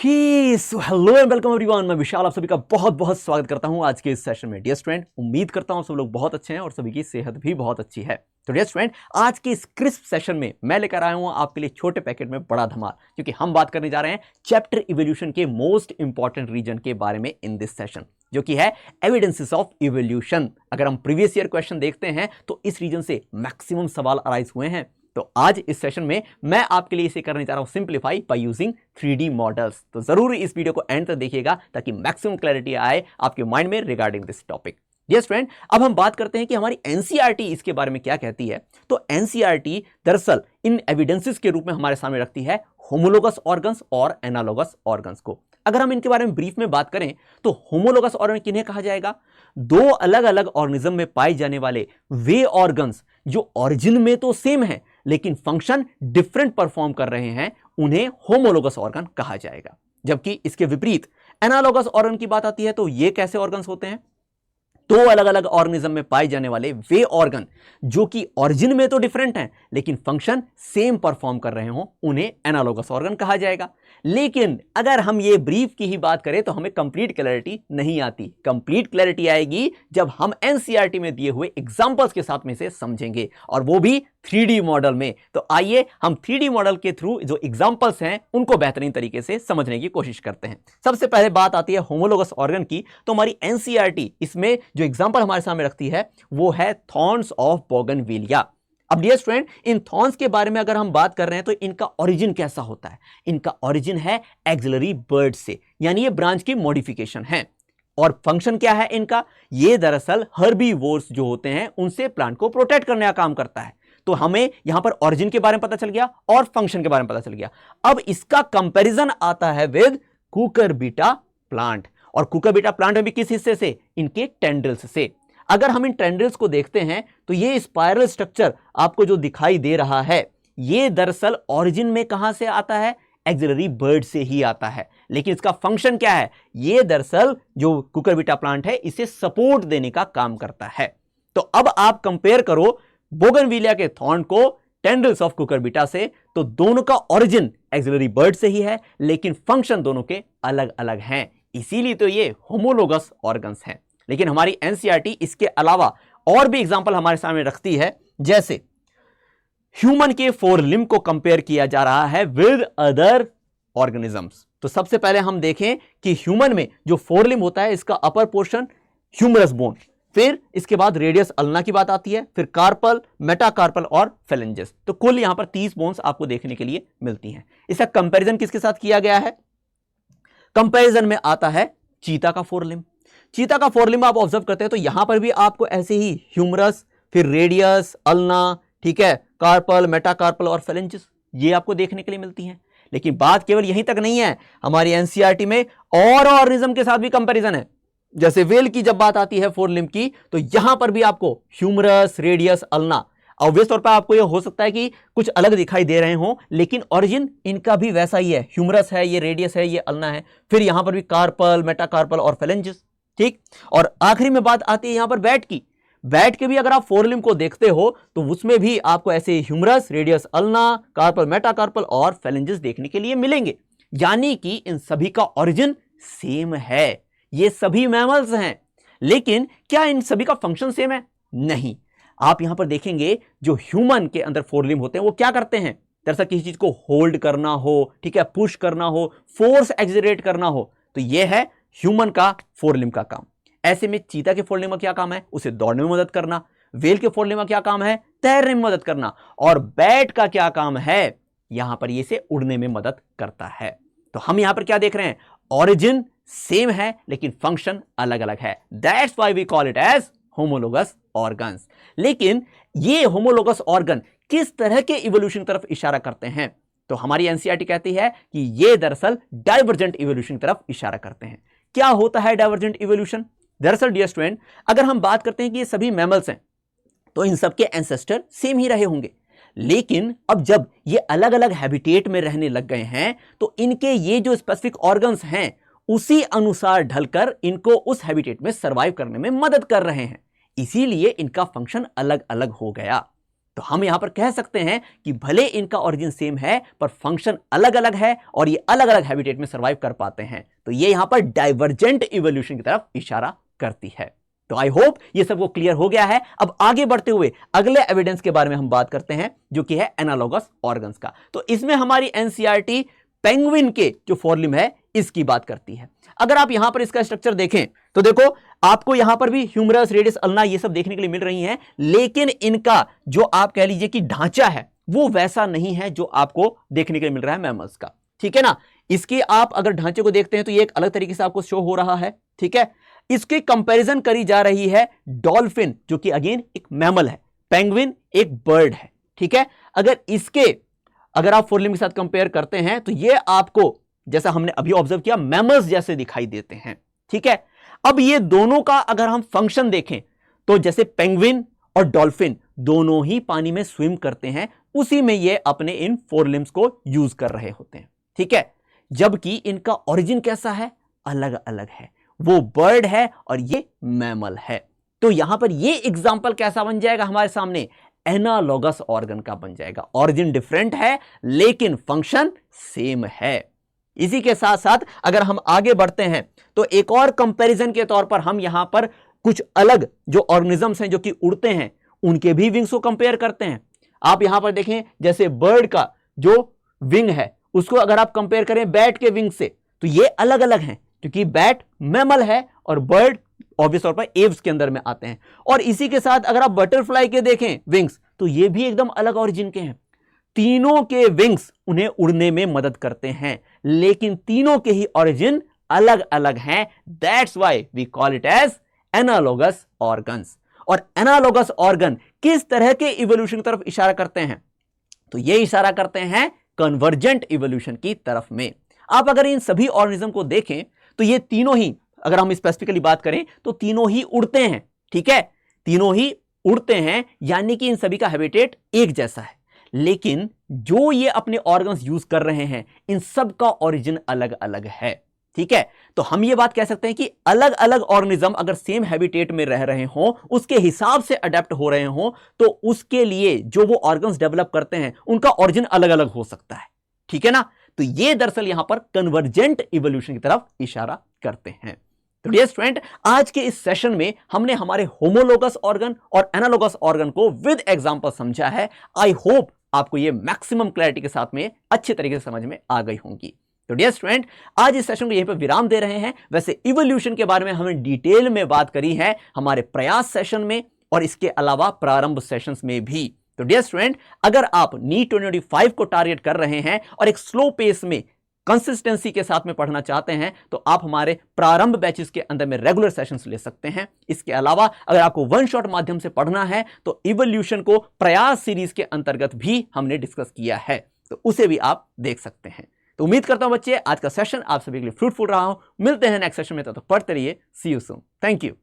Hello and welcome everyone. मैं विशाल आप सभी का बहुत बहुत स्वागत करता हूं आज के इस सेशन में। डियर स्टूडेंट, उम्मीद करता हूं सब लोग बहुत अच्छे हैं और सभी की सेहत भी बहुत अच्छी है। तो डियर स्टूडेंट, आज के इस क्रिस्प सेशन में मैं लेकर आया हूं आपके लिए छोटे पैकेट में बड़ा धमाल, क्योंकि हम बात करने जा रहे हैं चैप्टर इवोल्यूशन के मोस्ट इंपॉर्टेंट रीजन के बारे में इन दिस सेशन, जो कि है एविडेंसेस ऑफ इवोल्यूशन। अगर हम प्रीवियस ईयर क्वेश्चन देखते हैं तो इस रीजन से मैक्सिमम सवाल अराइज हुए हैं। तो आज इस सेशन में मैं आपके लिए इसे करने जा रहा हूं simplify by using 3D models. तो जरूर इस वीडियो को एंड तक देखिएगा ताकि मैक्सिमम क्लैरिटी आए आपके माइंड में regarding this topic. Dear friend, अब हम बात करते हैं कि हमारी एनसीईआरटी इसके बारे में क्या कहती है। तो एनसीईआरटी दरअसल इन एविडेंसेस के रूप में हमारे सामने रखती है होमोलोगस ऑर्गन्स और एनालोगस ऑर्गन्स को। अगर हम इनके बारे में ब्रीफ में बात करें तो होमोलोगस ऑर्गन किन्हें कहा जाएगा? दो अलग अलग ऑर्गेनिज्म में पाए जाने वाले वे ऑर्गन्स जो ओरिजिन में तो सेम है लेकिन फंक्शन डिफरेंट परफॉर्म कर रहे हैं, उन्हें होमोलोगस ऑर्गन कहा जाएगा। जबकि इसके विपरीत एनालोगस ऑर्गन की बात आती है तो ये कैसे ऑर्गन्स होते हैं? दो अलग अलग ऑर्गेनिज्म में पाए जाने वाले वे ऑर्गन जो कि ओरिजिन में तो डिफरेंट हैं लेकिन फंक्शन सेम परफॉर्म कर रहे हो, उन्हें एनालोगस ऑर्गन कहा जाएगा। लेकिन अगर हम ये ब्रीफ की ही बात करें तो हमें कंप्लीट क्लैरिटी नहीं आती। कंप्लीट क्लैरिटी आएगी जब हम एनसीईआरटी में दिए हुए एग्जांपल्स के साथ में से समझेंगे, और वो भी 3D मॉडल में। तो आइए हम 3D मॉडल के थ्रू जो एग्जांपल्स हैं उनको बेहतरीन तरीके से समझने की कोशिश करते हैं। सबसे पहले बात आती है होमोलोगस ऑर्गन की। तो हमारी एनसीईआरटी इसमें जो एग्जांपल हमारे सामने रखती है वो है थॉर्न्स ऑफ बोगनविलिया। अब डियर स्टूडेंट, इन थॉर्न्स के बारे में अगर हम बात कर रहे हैं तो इनका ओरिजिन कैसा होता है? इनका ओरिजिन है एक्सिलरी बर्ड से, यानी ये ब्रांच की मॉडिफिकेशन है। और फंक्शन क्या है इनका? ये दरअसल हर्बीवोर्स जो होते हैं उनसे प्लांट को प्रोटेक्ट करने का काम करता है। तो हमें यहां पर ओरिजिन के बारे में पता चल गया और फंक्शन के बारे में पता चल गया। अब इसका कंपैरिजन आता है विद कुकुरबिटा प्लांट। और कुकुरबिटा प्लांट में भी किस हिस्से से? इनके टेंड्रिल्स से। अगर हम इन टेंड्रिल्स को देखते हैं तो ये स्पाइरल स्ट्रक्चर आपको जो दिखाई दे रहा है ये दरअसल ओरिजिन में कहां से आता है? एक्सिलरी बर्ड से ही आता है। लेकिन इसका फंक्शन क्या है? ये दरअसल जो कुकुरबिटा प्लांट है इसे सपोर्ट देने का काम करता है। तो अब आप कंपेयर करो बोगनविलिया के थॉर्न को टेंड्रिल्स ऑफ कुकुरबिटा से, तो दोनों का ओरिजिन एक्सिलरी बर्ड से ही है लेकिन फंक्शन दोनों के अलग अलग हैं। इसीलिए तो ये होमोलोगस ऑर्गन्स हैं। लेकिन हमारी एनसीईआरटी इसके अलावा और भी एग्जांपल हमारे सामने रखती है, जैसे ह्यूमन के फोर लिम्ब को कंपेयर किया जा रहा है विद अदर ऑर्गेनिजम्स। तो सबसे पहले हम देखें कि ह्यूमन में जो फोर लिम्ब होता है इसका अपर पोर्शन ह्यूमरस बोन, फिर इसके बाद रेडियस अल्ना की बात आती है, फिर कार्पल, मेटाकार्पल और फेलेंजेस। तो कुल यहां पर 30 बोन्स आपको देखने के लिए मिलती हैं। इसका कंपैरिजन किसके साथ किया गया है? कंपैरिजन में आता है चीता का फोर लिम्ब। चीता का फोर लिम्ब आप ऑब्जर्व करते हैं तो यहां पर भी आपको ऐसे ही ह्यूमरस, फिर रेडियस, अल्ना, ठीक है, कार्पल, मेटाकार्पल और फेलेंजेस ये आपको देखने के लिए मिलती हैं। लेकिन बात केवल यहीं तक नहीं है, हमारी एनसीईआरटी में और ऑर्गेनिज्म के साथ भी कंपैरिजन है। जैसे वेल की जब बात आती है फोर लिम्ब की तो यहां पर भी आपको ह्यूमरस, रेडियस, अल्ना, ऑब्वियस तौर पर आपको यह हो सकता है कि कुछ अलग दिखाई दे रहे हों लेकिन ओरिजिन इनका भी वैसा ही है। ह्यूमरस है, ये रेडियस है, ये अल्ना है, फिर यहां पर भी कार्पल, मेटाकार्पल और फेलेंजेस। ठीक, और आखिरी में बात आती है यहां पर बैट की। बैट के भी अगर आप फोर लिम्ब को देखते हो तो उसमें भी आपको ऐसे humerus, radius, ulna, carpal, metacarpal और फेलेंजेस देखने के लिए मिलेंगे। यानी कि इन सभी का ओरिजिन सेम है। ये सभी मैमल्स हैं, लेकिन क्या इन सभी का फंक्शन सेम है? नहीं। आप यहां पर देखेंगे जो ह्यूमन के अंदर फोर लिम्ब होते हैं वो क्या करते हैं? दरअसल किसी चीज को होल्ड करना हो, ठीक है, पुश करना हो, फोर्स एक्सजरेट करना हो, तो यह है ह्यूमन का फोर लिम्ब का काम। ऐसे में चीता के फोर लिम्ब का क्या काम है? उसे दौड़ने में मदद करना। वेल के फोर लिम्ब का क्या काम है? तैरने में मदद करना। और बैट का क्या काम है? यहां पर ये इसे उड़ने में मदद करता है। तो हम यहां पर क्या देख रहे हैं? ओरिजिन सेम है लेकिन फंक्शन अलग अलग है। That's why we call it as homologous organs. लेकिन ये होमोलोगस ऑर्गन किस तरह के इवोल्यूशन तरफ इशारा करते हैं? तो हमारी एनसीईआरटी कहती है कि ये दरअसल डाइवर्जेंट इवोल्यूशन तरफ इशारा करते हैं। क्या होता है डाइवर्जेंट इवोल्यूशन? दरअसल डियर स्टूडेंट, अगर हम बात करते हैं कि ये सभी मैमल्स हैं तो इन सबके एंसेस्टर सेम ही रहे होंगे। लेकिन अब जब ये अलग अलग हैबिटेट में रहने लग गए हैं तो इनके ये जो स्पेसिफिक ऑर्गन्स हैं उसी अनुसार ढलकर इनको उस हैबिटेट में सरवाइव करने में मदद कर रहे हैं। इसीलिए इनका फंक्शन अलग अलग हो गया। तो हम यहां पर कह सकते हैं कि भले इनका ओरिजिन सेम है पर फंक्शन अलग अलग है और ये अलग अलग हैबिटेट में सर्वाइव कर पाते हैं। तो ये यहां पर डाइवर्जेंट इवोल्यूशन की तरफ इशारा करती है। तो आई होप ये सबको क्लियर हो गया है। अब आगे बढ़ते हुए अगले एविडेंस के बारे में हम बात करते हैं जो कि है एनालॉगस ऑर्गन्स का। तो इसमें हमारी एनसीईआरटी पेंगुइन के जो फोरलिम है इसकी बात करती है। अगर आप यहां पर इसका स्ट्रक्चर देखें तो देखो आपको यहां पर भी ह्यूमरस, रेडियस, अल्ना ये सब देखने के लिए मिल रही हैं, लेकिन इनका जो आप कह लीजिए कि ढांचा है वो वैसा नहीं है जो आपको देखने के लिए मिल रहा है मैमल्स का। ठीक है ना, इसके आप अगर ढांचे को देखते हैं तो ये एक अलग तरीके से आपको शो हो रहा है। ठीक है, इसकी कंपैरिजन करी जा रही है डॉल्फिन जो कि अगेन एक मैमल है, पेंगुइन एक बर्ड है। ठीक है, अगर आप फोरलिम के साथ कंपेयर करते हैं तो ये आपको जैसा हमने अभी ऑब्जर्व किया मैमल्स जैसे दिखाई देते हैं। ठीक है, अब ये दोनों का अगर हम फंक्शन देखें तो जैसे पेंगुइन और डॉल्फिन दोनों ही पानी में स्विम करते हैं, उसी में ये अपने इन फोरलिम्स को यूज कर रहे होते हैं। ठीक है, जबकि इनका ओरिजिन कैसा है, अलग अलग है, वो बर्ड है और ये मैमल है। तो यहां पर ये एग्जाम्पल कैसा बन जाएगा हमारे सामने, एनालॉगस ऑर्गन का बन जाएगा। ओरिजिन डिफरेंट है लेकिन फंक्शन सेम है। इसी के साथ साथ अगर हम आगे बढ़ते हैं तो एक और कंपैरिजन के तौर पर हम यहां पर कुछ अलग जो ऑर्गेनिजम्स हैं जो कि उड़ते हैं उनके भी विंग्स को कंपेयर करते हैं। आप यहां पर देखें जैसे बर्ड का जो विंग है उसको अगर आप कंपेयर करें बैट के विंग से तो ये अलग अलग हैं, क्योंकि बैट मैमल है और बर्ड ऑब्वियस तौर पर एव्स के अंदर में आते हैं। और इसी के साथ अगर आप बटरफ्लाई के देखें विंग्स तो ये भी एकदम अलग ओरिजिन के हैं। तीनों के विंग्स उन्हें उड़ने में मदद करते हैं, लेकिन तीनों के ही ओरिजिन अलग अलग हैं। That's why we call it as analogous organs. और एनालॉगस ऑर्गन किस तरह के इवोल्यूशन की तरफ इशारा करते हैं, तो ये इशारा करते हैं कन्वर्जेंट इवोल्यूशन की तरफ में। आप अगर इन सभी ऑर्गेनिज्म को देखें तो ये तीनों ही, अगर हम स्पेसिफिकली बात करें तो तीनों ही उड़ते हैं। ठीक है, तीनों ही उड़ते हैं, यानी कि इन सभी का हैबिटेट एक जैसा है, लेकिन जो ये अपने ऑर्गन्स यूज कर रहे हैं इन सब का ओरिजिन अलग अलग है। ठीक है, तो हम ये बात कह सकते हैं कि अलग अलग ऑर्गेनिज्म अगर सेम हैबिटेट में रह रहे हों, उसके हिसाब से अडेप्ट हो रहे हों, तो उसके लिए जो वो ऑर्गन्स डेवलप करते हैं उनका ओरिजिन अलग अलग हो सकता है। ठीक है ना, तो ये दरअसल यहां पर कन्वर्जेंट इवोल्यूशन की तरफ इशारा करते हैं। तो डियर स्टूडेंट, आज के इस सेशन में हमने हमारे होमोलोगस ऑर्गन और एनालॉगस ऑर्गन को विद एग्जांपल समझा है। आई होप आपको ये मैक्सिमम क्लैरिटी के साथ में अच्छे तरीके से समझ में आ गई होंगी। तो डियर स्टूडेंट, आज इस सेशन को यहीं पर विराम दे रहे हैं। वैसे इवोल्यूशन के बारे में हमने डिटेल में बात करी है हमारे प्रयास सेशन में और इसके अलावा प्रारंभ सेशंस में भी। तो डियर स्टूडेंट, अगर आप नीट 2025 को टारगेट कर रहे हैं और एक स्लो पेस में कंसिस्टेंसी के साथ में पढ़ना चाहते हैं तो आप हमारे प्रारंभ बैचेस के अंदर में रेगुलर सेशंस ले सकते हैं। इसके अलावा अगर आपको वन शॉट माध्यम से पढ़ना है तो इवोल्यूशन को प्रयास सीरीज के अंतर्गत भी हमने डिस्कस किया है, तो उसे भी आप देख सकते हैं। तो उम्मीद करता हूं बच्चे आज का सेशन आप सभी के लिए फ्रूटफुल रहा हो। मिलते हैं नेक्स्ट सेशन में, तब तक पढ़ते रहिए। सी यू सून। Thank you.